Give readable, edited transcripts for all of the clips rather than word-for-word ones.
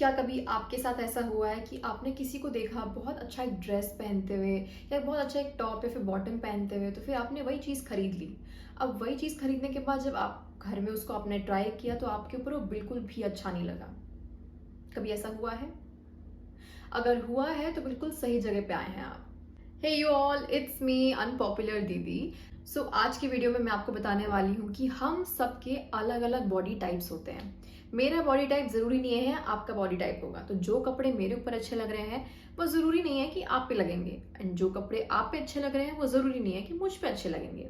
क्या कभी आपके साथ ऐसा हुआ है कि आपने किसी को देखा बहुत अच्छा एक ड्रेस पहनते हुए या बहुत अच्छा एक टॉप या फिर बॉटम पहनते हुए, तो फिर आपने वही चीज़ खरीद ली। अब वही चीज़ खरीदने के बाद जब आप घर में उसको आपने ट्राई किया तो आपके ऊपर वो बिल्कुल भी अच्छा नहीं लगा। कभी ऐसा हुआ है? अगर हुआ है तो बिल्कुल सही जगह पे आए हैं आप। Hey you all, it's me unpopular दीदी। सो आज की वीडियो में मैं आपको बताने वाली हूँ कि हम सबके अलग अलग बॉडी टाइप्स होते हैं। मेरा बॉडी टाइप जरूरी नहीं है आपका बॉडी टाइप होगा, तो जो कपड़े मेरे ऊपर अच्छे लग रहे हैं वो जरूरी नहीं है कि आप पे लगेंगे, एंड जो कपड़े आप पे अच्छे लग रहे हैं वो जरूरी नहीं है कि मुझ पे अच्छे लगेंगे।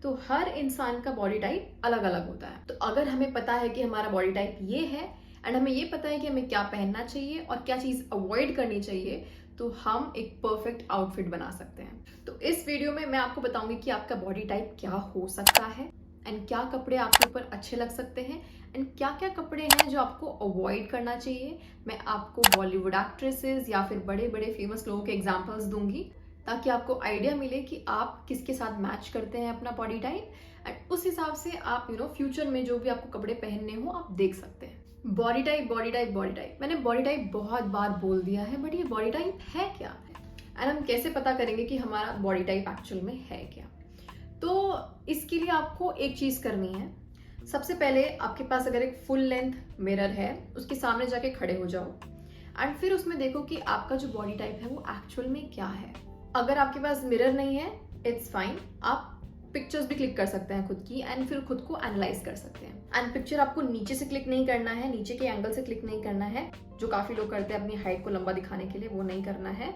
तो हर इंसान का बॉडी टाइप अलग अलग होता है। तो अगर हमें पता है कि हमारा बॉडी टाइप ये है एंड हमें ये पता है कि हमें क्या पहनना चाहिए और क्या चीज़ अवॉइड करनी चाहिए, तो हम एक परफेक्ट आउटफिट बना सकते हैं। तो इस वीडियो में मैं आपको बताऊंगी कि आपका बॉडी टाइप क्या हो सकता है एंड क्या कपड़े आपके ऊपर अच्छे लग सकते हैं एंड क्या क्या कपड़े हैं जो आपको अवॉइड करना चाहिए। मैं आपको बॉलीवुड एक्ट्रेसेस या फिर बड़े बड़े फेमस लोगों के एग्जांपल्स दूंगी ताकि आपको आइडिया मिले कि आप किसके साथ मैच करते हैं अपना बॉडी टाइप, एंड उस हिसाब से आप फ्यूचर में जो भी आपको कपड़े पहनने हो आप देख सकते हैं। Body type body type body type, मैंने बॉडी टाइप बहुत बार बोल दिया है, बट ये बॉडी टाइप है क्या एंड हम कैसे पता करेंगे कि हमारा बॉडी टाइप एक्चुअल में है क्या। तो इसके लिए आपको एक चीज करनी है। सबसे पहले आपके पास अगर एक फुल लेंथ मिरर है, उसके सामने जाके खड़े हो जाओ एंड फिर उसमें देखो कि आपका जो बॉडी टाइप है वो एक्चुअल में क्या है। अगर आपके पास मिरर नहीं है, इट्स फाइन, आप पिक्चर्स भी क्लिक कर सकते हैं खुद की एंड फिर खुद को एनालाइज कर सकते हैं। एंड पिक्चर आपको नीचे से क्लिक नहीं करना है, नीचे के एंगल से क्लिक नहीं करना है, जो काफी लोग करते हैं अपनी हाइट को लंबा दिखाने के लिए, वो नहीं करना है।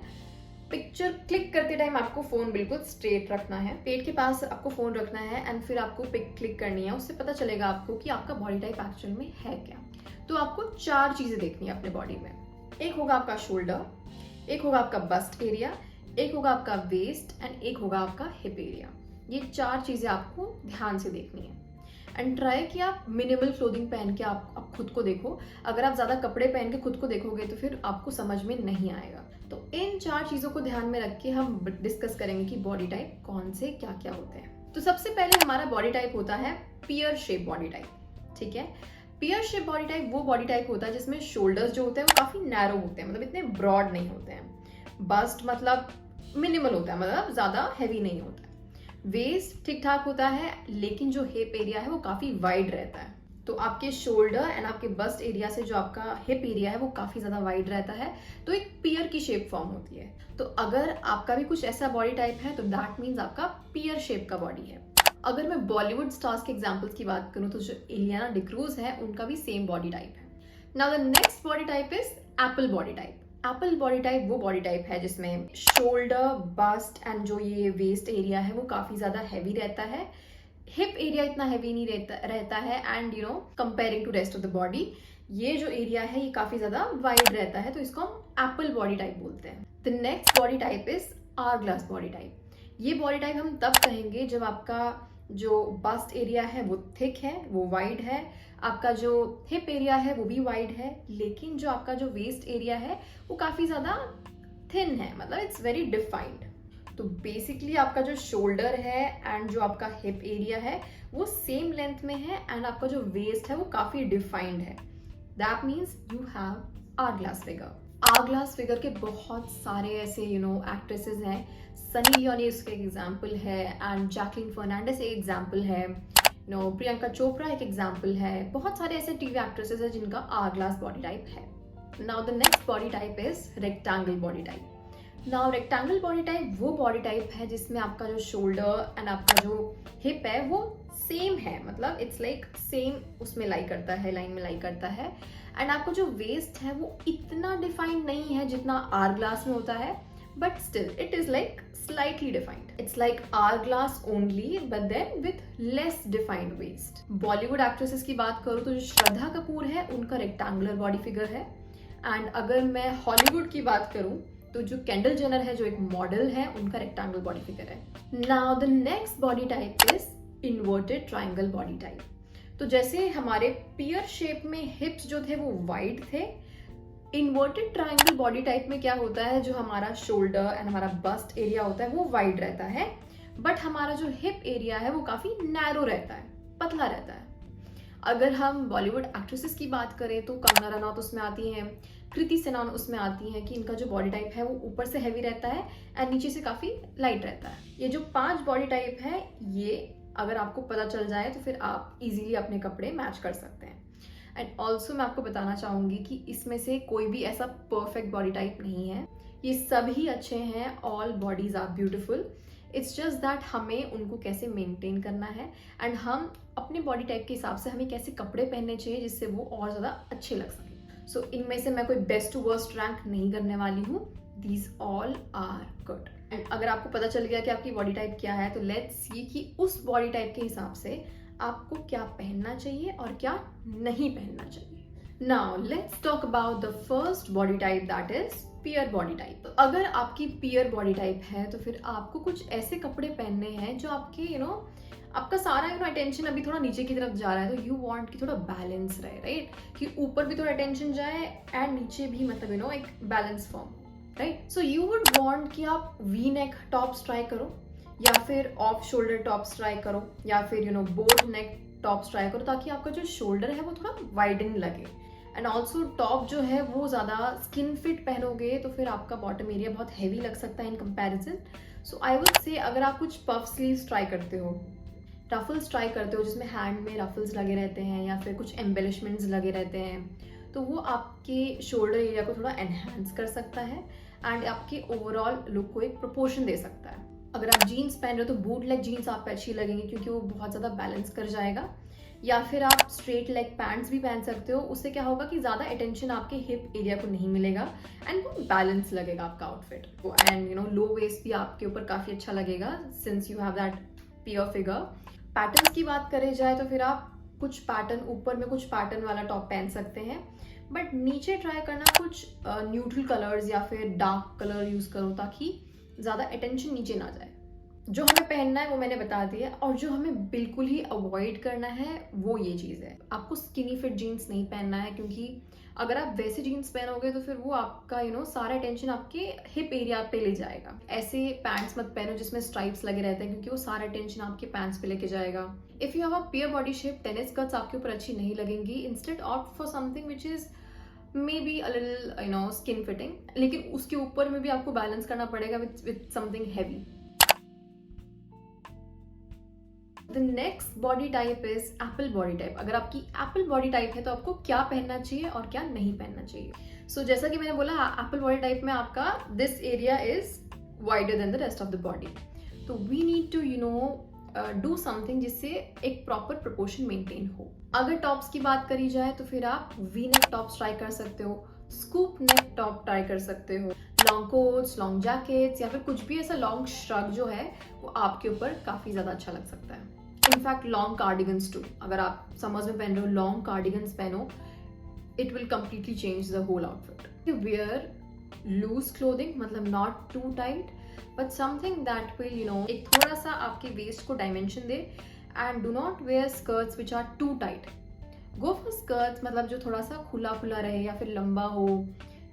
पिक्चर क्लिक करते टाइम आपको फोन बिल्कुल स्ट्रेट रखना है, पेट के पास आपको फोन रखना है एंड फिर आपको पिक क्लिक करनी है। उससे पता चलेगा आपको कि आपका बॉडी टाइप एक्चुअल में है क्या। तो आपको 4 चीजें देखनी है अपने बॉडी में। एक होगा आपका शोल्डर, एक होगा आपका बस्ट एरिया, एक होगा आपका वेस्ट एंड एक होगा आपका हिप एरिया। ये 4 चीजें आपको ध्यान से देखनी है एंड ट्राई कि आप मिनिमल क्लोथिंग पहन के आप खुद को देखो। अगर आप ज्यादा कपड़े पहन के खुद को देखोगे तो फिर आपको समझ में नहीं आएगा। तो इन 4 चीजों को ध्यान में रख के हम डिस्कस करेंगे कि बॉडी टाइप कौन से क्या क्या होते हैं। तो सबसे पहले हमारा बॉडी टाइप होता है पियर शेप बॉडी टाइप। ठीक है, पियर शेप बॉडी टाइप वो बॉडी टाइप होता है जिसमें शोल्डर्स जो होते हैं वो काफी नैरो होते हैं, मतलब इतने ब्रॉड नहीं होते हैं। बस्ट मतलब मिनिमल होता है, मतलब ज्यादा हैवी नहीं होता है। वेस्ट ठीक ठाक होता है, लेकिन जो हिप एरिया है वो काफी वाइड रहता है। तो आपके शोल्डर एंड आपके बस्ट एरिया से जो आपका हिप एरिया है वो काफी ज्यादा वाइड रहता है, तो एक पियर की शेप फॉर्म होती है। तो अगर आपका भी कुछ ऐसा बॉडी टाइप है तो दैट मीन्स आपका पियर शेप का बॉडी है। अगर मैं बॉलीवुड स्टार्स के एग्जांपल्स की बात करूं तो जो इलियाना डिक्रूज है उनका भी सेम बॉडी टाइप है। Now the next body type is apple body type. Apple body type वो बॉडी टाइप है जिसमें शोल्डर, बस्ट एंड जो ये वेस्ट एरिया है वो काफी ज्यादा हैवी रहता है, हिप एरिया इतना हैवी नहीं रहता है and comparing to rest of the body ये जो एरिया है ये काफी ज्यादा वाइड रहता है, तो इसको हम एप्पल बॉडी टाइप बोलते हैं। The next body type is hourglass body type. ये बॉडी टाइप हम तब कहेंगे जब आपका जो बस्ट एरिया है वो थिक है, वो वाइड है, आपका जो हिप एरिया है वो भी वाइड है, लेकिन जो आपका जो वेस्ट एरिया है वो काफी ज्यादा थिन है, मतलब इट्स वेरी डिफाइंड। तो बेसिकली आपका जो शोल्डर है एंड जो आपका हिप एरिया है वो सेम लेंथ में है एंड आपका जो वेस्ट है वो काफी डिफाइंड है। That means you have hourglass figure. Hourglass figure के बहुत सारे ऐसे एक्ट्रेसेस हैं। सनी लियोनी इसके एग्जाम्पल है एंड जैकलिन फर्नांडिस एक एग्जाम्पल है, प्रियंका चोपड़ा एक एग्जाम्पल है। बहुत सारे ऐसे टीवी एक्ट्रेसेस हैं जिनका आवर ग्लास बॉडी टाइप है। Now the next body type is rectangle body type. Now rectangle body type वो बॉडी टाइप है जिसमें आपका जो शोल्डर एंड आपका जो हिप है वो सेम है, मतलब इट्स लाइक सेम उसमें लाई करता है, लाइन में लाई करता है, एंड आपका जो वेस्ट है वो इतना डिफाइंड नहीं है जितना आवर ग्लास में होता है, but still it is like slightly defined. It's like hourglass only, but then with less defined waist. Bollywood actresses की बात करूँ तो जो श्रद्धा कपूर है उनका रेक्टेंगुलर बॉडी फिगर है, एंड अगर मैं हॉलीवुड की बात करूँ तो जो केंडल जेनर है जो एक मॉडल है उनका रेक्टेंगुलर बॉडी फिगर है। Now the next body type is inverted triangle body type. तो जैसे हमारे पियर शेप में हिप्स जो थे वो वाइड थे, इन्वर्टेड ट्राइंगल बॉडी टाइप में क्या होता है, जो हमारा शोल्डर एंड हमारा बस्ट एरिया होता है वो वाइड रहता है, बट हमारा जो हिप एरिया है वो काफी नैरो रहता है, पतला रहता है। अगर हम बॉलीवुड एक्ट्रेसेस की बात करें तो कंगना रनौत उसमें आती हैं, कृति सेनान उसमें आती हैं कि इनका जो बॉडी टाइप है वो ऊपर से हैवी रहता है एंड नीचे से काफ़ी लाइट रहता है। ये जो 5 बॉडी टाइप है, ये अगर आपको पता चल जाए तो फिर आप इजीली अपने कपड़े मैच कर सकते हैं। एंड ऑल्सो मैं आपको बताना चाहूँगी कि इसमें से कोई भी ऐसा परफेक्ट बॉडी टाइप नहीं है, ये सभी अच्छे हैं, all bodies are beautiful. It's just that हमें उनको कैसे मेंटेन करना है एंड हम अपने बॉडी टाइप के हिसाब से हमें कैसे कपड़े पहनने चाहिए जिससे वो और ज़्यादा अच्छे लग सकें। सो इनमें से मैं कोई बेस्ट टू वर्स्ट रैंक नहीं करने वाली हूँ, these all are good. And अगर आपको पता चल गया कि आपकी बॉडी टाइप क्या है तो लेट्स सी कि उस बॉडी टाइप के हिसाब से आपको क्या पहनना चाहिए और क्या नहीं पहनना चाहिए। Now let's talk about the first body type, that is pear body type. अगर आपकी पियर बॉडी टाइप है तो फिर आपको कुछ ऐसे कपड़े पहनने हैं जो आपके आपका सारा अटेंशन अभी थोड़ा नीचे की तरफ जा रहा है, तो यू वांट कि थोड़ा बैलेंस रहे, राइट, कि ऊपर भी थोड़ा अटेंशन जाए एंड नीचे भी, मतलब एक balance form, right. So you would want कि आप वी नेक टॉप्स ट्राई करो, या फिर ऑफ शोल्डर टॉप्स ट्राई करो, या फिर बोट नेक टॉप्स ट्राई करो, ताकि आपका जो शोल्डर है वो थोड़ा वाइडन लगे। एंड ऑल्सो टॉप जो है वो ज़्यादा स्किन फिट पहनोगे तो फिर आपका बॉटम एरिया बहुत हैवी लग सकता है in comparison. So I would say अगर आप कुछ पफ स्लीव्स ट्राई करते हो, रफल्स ट्राई करते हो जिसमें हैंड में रफल्स लगे रहते हैं या फिर कुछ एम्बेलिशमेंट्स लगे रहते हैं, तो वो आपके शोल्डर एरिया को थोड़ा एनहांस कर सकता है एंड आपके ओवरऑल लुक को एक प्रोपोर्शन दे सकता है। अगर आप जीन्स पहन रहे हो तो बूट लेग जीन्स आप पे अच्छी लगेंगी क्योंकि वो बहुत ज़्यादा बैलेंस कर जाएगा, या फिर आप स्ट्रेट लेग पैंट्स भी पहन सकते हो। उससे क्या होगा कि ज़्यादा अटेंशन आपके हिप एरिया को नहीं मिलेगा एंड वो बैलेंस लगेगा आपका आउटफिट। एंड लो वेस्ट भी आपके ऊपर काफ़ी अच्छा लगेगा since you have that pear figure. Patterns की बात करें जाए तो फिर आप कुछ पैटर्न, ऊपर में कुछ पैटर्न वाला टॉप पहन सकते हैं, बट नीचे ट्राई करना कुछ न्यूट्रल कलर्स या फिर डार्क कलर यूज़ करो ताकि ज़्यादा अटेंशन नीचे ना जाए। जो हमें पहनना है वो मैंने बता दिया, और जो हमें बिल्कुल ही अवॉइड करना है वो ये चीज़ है, आपको स्किनी फिट जीन्स नहीं पहनना है, क्योंकि अगर आप वैसे जीन्स पहनोगे तो फिर वो आपका सारा टेंशन आपके हिप एरिया पे ले जाएगा। ऐसे पैंट्स मत पहनो जिसमें स्ट्राइप्स लगे रहते हैं क्योंकि वो सारा टेंशन आपके पैंट्स पे लेके जाएगा। If you have a pear body shape, tennis skirts आपके ऊपर अच्छी नहीं लगेंगी। Instead opt for something which is maybe a little skin fitting, लेकिन उसके ऊपर में भी आपको बैलेंस करना पड़ेगा with something heavy. The next body type is apple body type. अगर आपकी एप्पल बॉडी टाइप है तो आपको क्या पहनना चाहिए और क्या नहीं पहनना चाहिए। सो जैसा कि मैंने बोला, एप्पल बॉडी टाइप में आपका this area is wider than the rest of the body, तो we need to do something जिससे एक प्रॉपर प्रोपोर्शन मेंटेन हो। अगर टॉप्स की बात करी जाए तो फिर आप वी नेक टॉप्स ट्राई कर सकते हो, स्कूप नेक टॉप ट्राई कर सकते हो, लॉन्ग कोट्स, लॉन्ग जैकेट्स, या फिर कुछ भी ऐसा लॉन्ग श्रग जो है वो आपके ऊपर काफ़ी ज़्यादा अच्छा लग सकता है। इनफैक्ट लॉन्ग कार्डिगन्स टू, अगर आप समर्स में पहन रहे हो लॉन्ग कार्डिगन्स पहनो, it will completely change the whole outfit. Wear loose clothing, मतलब not too tight but something that will एक थोड़ा सा आपके वेस्ट को डायमेंशन दे। And do not wear skirts which are too tight. Go for skirts मतलब जो थोड़ा सा खुला खुला रहे या फिर लंबा हो,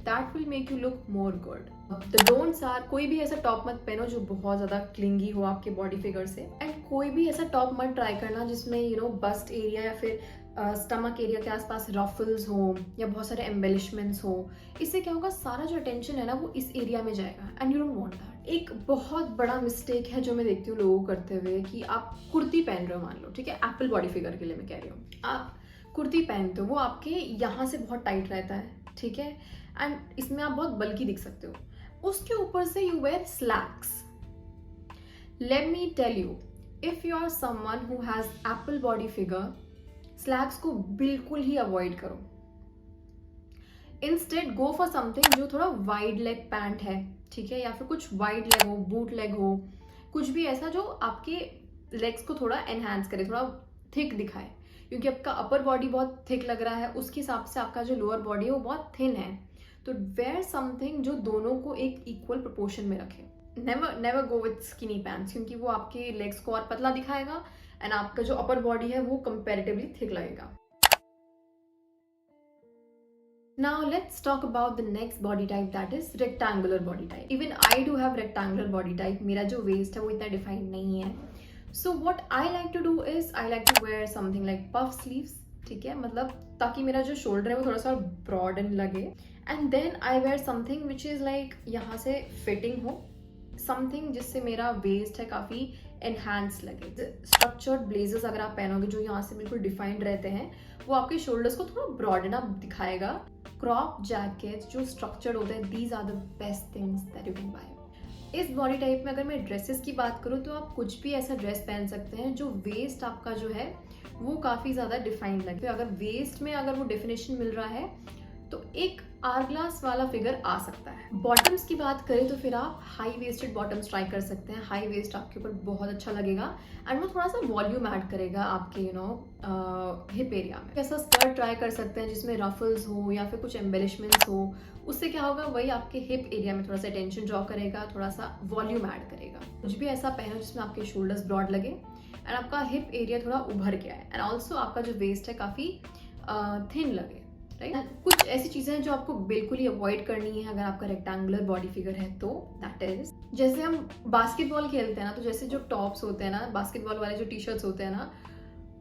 that will make you look more good. The don'ts are, कोई भी ऐसा टॉप मत पहनो जो बहुत ज़्यादा क्लिंगी हो आपके बॉडी फिगर से, एंड कोई भी ऐसा टॉप मत ट्राई करना जिसमें बस्ट एरिया या फिर स्टमक एरिया के आसपास रफल्स हो या बहुत सारे एम्बेलिशमेंट्स हो। इससे क्या होगा, सारा जो अटेंशन है ना वो इस एरिया में जाएगा and you don't want that. एक बहुत बड़ा मिस्टेक है जो मैं देखती हूँ लोगों को करते हुए, कि आप कुर्ती पहन रहे हो, मान लो, ठीक है, एप्पल बॉडी फिगर के लिए मैं कह रही हूँ, आप कुर्ती पहनते हो, वो आपके यहाँ से बहुत टाइट रहता है, ठीक है, एंड इसमें आप बहुत बल्कि दिख सकते हो। उसके ऊपर से you wear slacks. Let me tell you, if you are someone who has apple body figure, slacks को बिल्कुल ही अवॉइड करो। इंस्टेड गो फॉर समथिंग जो थोड़ा वाइड लेग पैंट है, ठीक है, या फिर कुछ वाइड लेग हो, बूट लेग हो, कुछ भी ऐसा जो आपके लेग्स को थोड़ा एनहांस करे, थोड़ा थिक दिखाए, क्योंकि आपका अपर बॉडी बहुत थिक लग रहा है, उसके हिसाब से आपका जो लोअर बॉडी है वो बहुत थिन है। तो वेयर समथिंग जो दोनों को एक इक्वल प्रोपोर्शन में रखे। Never go with skinny pants, क्योंकि वो आपके लेग्स को और पतला दिखाएगा एंड आपका जो अपर बॉडी है वो कंपैरेटिवली थिक लगेगा। Now let's talk about the next body type, that is rectangular body type. Even I do have rectangular body type. मेरा जो waist है वो इतना defined नहीं है. So what I like to do is I like to wear something like puff sleeves. ठीक है, मतलब ताकि मेरा जो शोल्डर है वो थोड़ा सा ब्रॉडन लगे। And then I wear something which is like यहाँ से फिटिंग हो, समथिंग जिससे मेरा वेस्ट है काफ़ी एनहांस लगे। स्ट्रक्चर्ड ब्लेजर्स अगर आप पहनोगे जो यहाँ से बिल्कुल डिफाइंड रहते हैं, वो आपके शोल्डर्स को थोड़ा ब्रॉडन अप दिखाएगा। क्रॉप जैकेट्स जो स्ट्रक्चर्ड होते हैं, these are the best things that you can buy. इस बॉडी टाइप में अगर मैं ड्रेसेस की बात करूँ तो आप कुछ भी ऐसा ड्रेस पहन सकते हैं जो वेस्ट आपका जो है वो काफ़ी ज़्यादा डिफाइंड लगे। अगर वेस्ट में अगर वो डेफिनेशन मिल रहा है तो एक आरग्लास वाला फिगर आ सकता है। बॉटम्स की बात करें तो फिर आप हाई वेस्टेड बॉटम्स ट्राई कर सकते हैं। हाई वेस्ट आपके ऊपर बहुत अच्छा लगेगा एंड वो थोड़ा सा वॉल्यूम ऐड करेगा आपके हिप एरिया में। ऐसा स्कर्ट ट्राई कर सकते हैं जिसमें रफल्स हो या फिर कुछ एम्बेलिशमेंट्स हो। उससे क्या होगा, वही आपके हिप एरिया में थोड़ा सा टेंशन ड्रॉ करेगा, थोड़ा सा वॉल्यूम ऐड करेगा। कुछ भी ऐसा पहनो जिसमें आपके शोल्डर्स ब्रॉड लगे एंड आपका हिप एरिया थोड़ा उभर के आए एंड ऑल्सो आपका जो वेस्ट है काफ़ी थिन लगे, राइट। कुछ ऐसी चीजें हैं जो आपको बिल्कुल ही अवॉइड करनी है अगर आपका रेक्टेंगुलर बॉडी फिगर है तो, दैट इज जैसे हम बास्केटबॉल खेलते हैं ना, तो जैसे जो टॉप्स होते हैं ना, बास्केटबॉल वाले जो टी शर्ट्स होते हैं ना,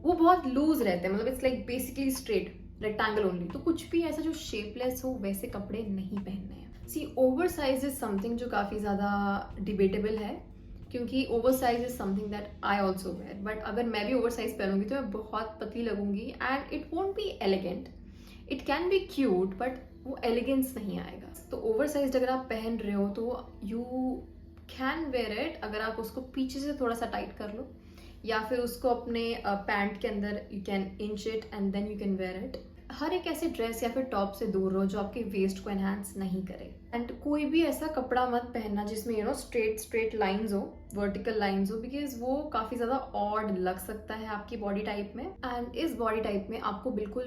वो बहुत लूज रहते हैं, मतलब it's like basically straight rectangle only. तो कुछ भी ऐसा जो शेपलेस हो वैसे कपड़े नहीं पहनने हैं। See oversize is something जो काफी ज्यादा डिबेटेबल है, क्योंकि oversize is something that I also wear, but अगर मैं भी ओवर साइज पहनूंगी तो मैं बहुत पतली लगूंगी and it won't be elegant. It can be cute but वो एलिगेंस नहीं आएगा। तो ओवर साइज अगर आप पहन रहे हो तो यू कैन वेयर इट अगर आप उसको पीछे से थोड़ा सा टाइट कर लो, या फिर उसको अपने पैंट के अंदर you can inch it and then you can wear it. हर एक ऐसे ड्रेस या फिर टॉप से दूर रहो जो आपके वेस्ट को एनहांस नहीं करे। एंड कोई भी ऐसा कपड़ा मत पहनना जिसमें स्ट्रेट लाइंस हो, वर्टिकल लाइंस हो, बिकॉज वो काफी ज्यादा ऑड लग सकता है आपकी बॉडी टाइप में। एंड इस बॉडी टाइप में आपको बिल्कुल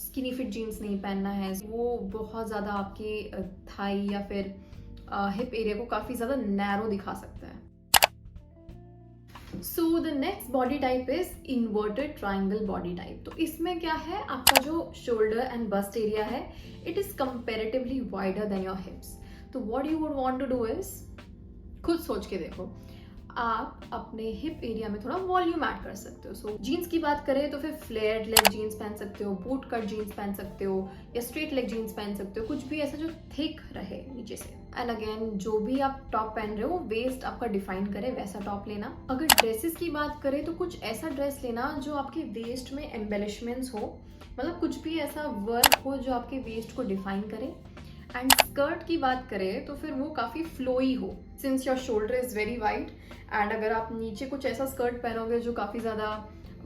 स्किनी फिट जीन्स नहीं पहनना है, वो बहुत ज्यादा आपकी थाई या फिर हिप एरिया को काफी ज्यादा नैरो दिखा सकता है। So the next body type is inverted triangle body type. तो इसमें क्या है, आपका जो शोल्डर एंड बस्ट एरिया है it is comparatively wider than your hips. तो what you would want to do is, खुद सोच के देखो, आप अपने हिप एरिया में थोड़ा वॉल्यूम ऐड कर सकते हो। सो जीन्स की बात करें तो फिर फ्लेयर्ड लेग जीन्स पहन सकते हो, बूट कट जीन्स पहन सकते हो, या स्ट्रेट लेग जीन्स पहन सकते हो, कुछ भी ऐसा जो थिक रहे नीचे से। एंड अगेन जो भी आप टॉप पहन रहे हो वेस्ट आपका डिफाइन करे वैसा टॉप लेना। अगर ड्रेसेस की बात करें तो कुछ ऐसा ड्रेस लेना जो आपके वेस्ट में एम्बेलिशमेंट्स हो, मतलब कुछ भी ऐसा वर्क हो जो आपके वेस्ट को डिफाइन करे। एंड स्कर्ट की बात करें तो फिर वो काफ़ी फ्लोई हो, since your shoulder is very wide. And अगर आप नीचे कुछ ऐसा स्कर्ट पहनोगे जो काफ़ी ज़्यादा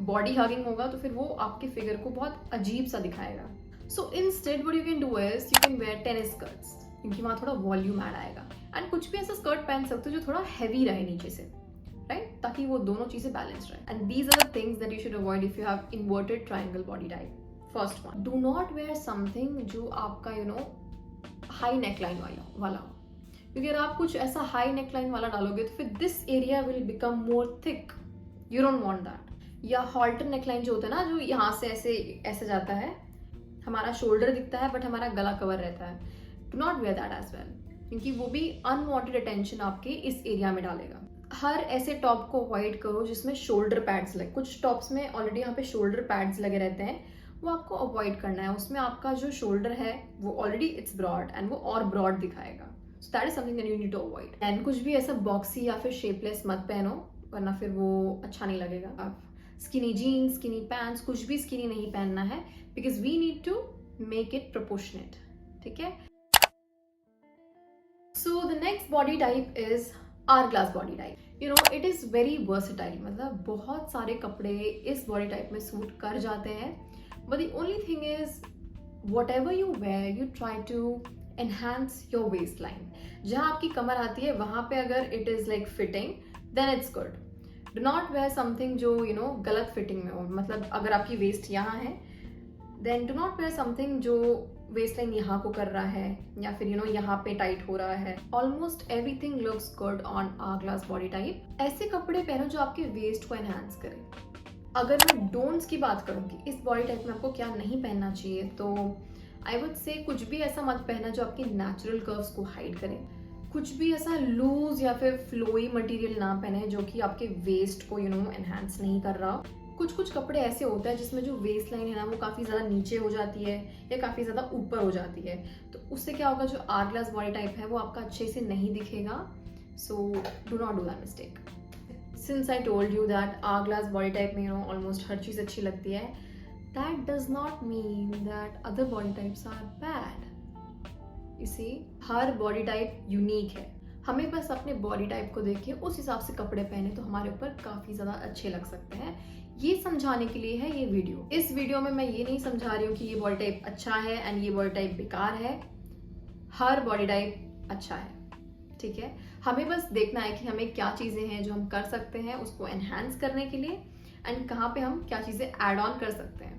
बॉडी हगिंग होगा तो फिर वो आपके फिगर को बहुत अजीब सा दिखाएगा। So instead what you can do is you can where tennis skirts, क्योंकि वहाँ थोड़ा वॉल्यूम ऐड आएगा। एंड कुछ भी ऐसा स्कर्ट पहन सकते हो जो थोड़ा हैवी रहे नीचे से, राइट, ताकि वो दोनों चीज़ें बैलेंस रहे। And these are the things that you should avoid if you have inverted triangle body type. First one, do not wear something जो आपका हाई नेकलाइन वाला हो, क्योंकि अगर आप कुछ ऐसा हाई नेकलाइन वाला डालोगे तो फिर this area will become more thick, you don't want that. या हॉल्टर नेकलाइन जो होता है ना, जो यहाँ से ऐसे जाता है, हमारा शोल्डर दिखता है बट हमारा गला कवर रहता है, do not wear that as well, क्योंकि वो भी अनवांटेड अटेंशन आपके इस एरिया में डालेगा। हर ऐसे टॉप को अवॉइड करो जिसमें शोल्डर पैड्स लगे। कुछ टॉप्स में ऑलरेडी यहाँ पे शोल्डर पैड्स लगे रहते हैं, वो आपको अवॉइड करना है। उसमें आपका जो शोल्डर है वो ऑलरेडी इट्स ब्रॉड एंड वो और ब्रॉड दिखाएगा। So that is something that you need to avoid. And कुछ भी ऐसा बॉक्सी या फिर शेपलेस मत पहनो, वरना फिर वो अच्छा नहीं लगेगा। आप स्किनी जीन्स, स्किनी पैंट्स, कुछ भी स्किनी नहीं पहनना है, because we need to make it proportionate, ठीक है। So the next body type is hourglass body type. It is very versatile, मतलब बहुत सारे कपड़े इस बॉडी टाइप में सूट कर जाते हैं। But the only thing is, whatever you wear, you try to enhance your waistline. जहाँ आपकी कमर आती है वहाँ पे अगर it is like fitting, then it's good. Do not wear something जो गलत फिटिंग में हो। मतलब अगर आपकी वेस्ट यहाँ है, then do not wear something जो वेस्ट लाइन यहाँ को कर रहा है, या फिर यहाँ पे टाइट हो रहा है। Almost everything looks good on our-glass body type. ऐसे कपड़े पहनो जो आपके वेस्ट को एनहांस करे। अगर मैं डोंट्स की बात करूँ कि इस बॉडी टाइप में आपको क्या नहीं पहनना चाहिए, तो आई वुड से कुछ भी ऐसा मत पहना जो आपके नेचुरल कर्व्स को हाइड करे। कुछ भी ऐसा लूज या फिर फ्लोई मटेरियल ना पहने जो कि आपके वेस्ट को एनहांस नहीं कर रहा। कुछ कुछ कपड़े ऐसे होते हैं जिसमें जो वेस्ट लाइन है ना वो काफ़ी ज़्यादा नीचे हो जाती है या काफ़ी ज़्यादा ऊपर हो जाती है, तो उससे क्या होगा, जो आवर ग्लास बॉडी टाइप है वो आपका अच्छे से नहीं दिखेगा। So do not do that mistake. Since I told you that hourglass body type में ऑलमोस्ट हर चीज़ अच्छी लगती है, that does not mean that other body types are bad. इसी हर बॉडी टाइप यूनिक है, हमें बस अपने बॉडी टाइप को देख के उस हिसाब से कपड़े पहने तो हमारे ऊपर काफ़ी ज़्यादा अच्छे लग सकते हैं। ये समझाने के लिए है ये वीडियो। इस वीडियो में मैं ये नहीं समझा रही हूँ कि ये बॉडी टाइप अच्छा है एंड ये बॉडी टाइप बेकार है। हर बॉडी टाइप अच्छा है, ठीक है। हमें बस देखना है कि हमें क्या चीज़ें हैं जो हम कर सकते हैं उसको एनहांस करने के लिए, एंड कहाँ पे हम क्या चीज़ें ऐड ऑन कर सकते हैं।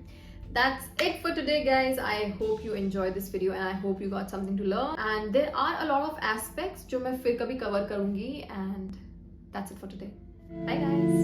That's it for today, guys. I hope you enjoyed this video and I hope you got something to learn. And there are a lot of aspects जो मैं फिर कभी cover करूँगी, and that's it for today. Bye, guys.